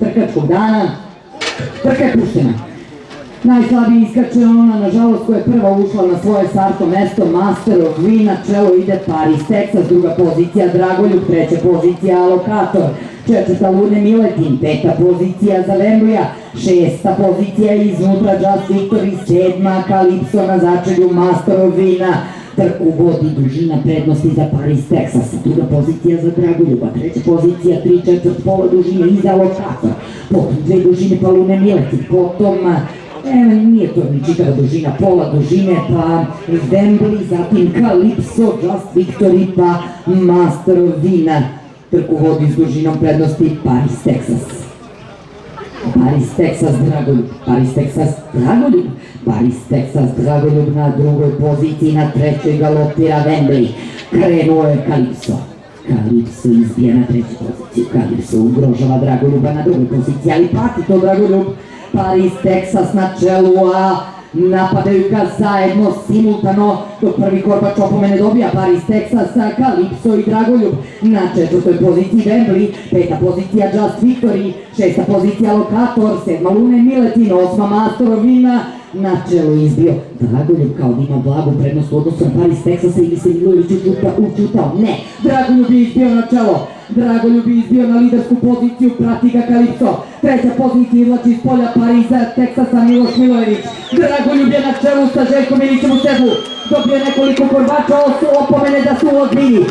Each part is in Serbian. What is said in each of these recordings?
trkačkog dana. Trka je puštena. Najslabiji iskače ona, nažalost, koja je prva ušla na svoje startno mesto, Master of Win, na čelo ide Paris, Texas, druga pozicija Dragoljub, treća pozicija Alokator, četvrta Lune Miletin, peta pozicija za Wembleya, šesta pozicija iznutra Just Victory, sedma Calypso na začelju Master of Wina, trku vodi dužina prednosti za Paris, Texas, druga pozicija za Dragoljuba, treća pozicija 3/4 pola dužine iza Alokator, potom dve dužine pa Lune Miletin, potom nije to ni čitava dužina, pola dužine, pa Wembley, zatim Calypso, Just Victory, pa Master of Win. Trku vodi s dužinom prednosti Paris, Texas. Paris, Texas, Dragoljub, Paris, Texas, Dragoljub, Paris, Texas, Dragoljub na drugoj poziciji, na trećoj galopira Wembley. Krenuo je Calypso. Calypso izbija na treću poziciju, Calypso ugrožava Dragoljuba na drugoj poziciji, ali pati to Dragoljub. Paris, Texas na čelu, a napadaju ga zajedno, simultano, dok prvi korbač opomene dobija Paris, Texas, Calypso i Dragoljub. Na četvrtoj poziciji Wembley, peta pozicija Just Victory, šesta pozicija Alokator, sedma Lune Miletin, osma Master of Win. Na čelu izbio Dragoljub kao da ima blagu prednost u odnosu na Paris, Texasa ili se Milović učutao. Ne, Dragoljub je izbio na čelo. Dragoljub je izbio na lidersku poziciju, prati ga Calypso. Treća pozicija izlači iz polja Pariza, Teksasa Miloš Milojević. Dragoljub je na čelu sa Željkom Ilićem u sebu. Dobio nekoliko korbača, ovo su opomene da su ozbiljni.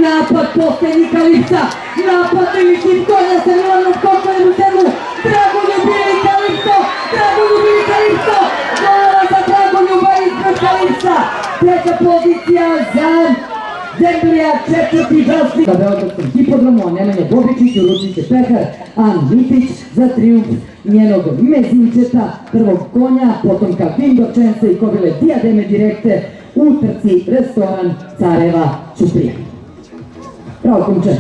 Napad posljednji Calypsa. Napad Ilićim konja sa Milanom Kokojem u sebu. Dragoljub ili Calypso. Dragoljub ili Calypso. Gola za Dragoljuba ispred Calypsa. Treća pozicija za Wembleya, četvrti Just Victory. Na Beogradskom hipodromu Nemanja Bobičić uručit će pehar An Vitić za trijumf njenog mezinčeta, prvog konja, potomka Vindočense i kobile Diademe Direkte u trci restoran Careva Ćuprija. Bravo, kumče.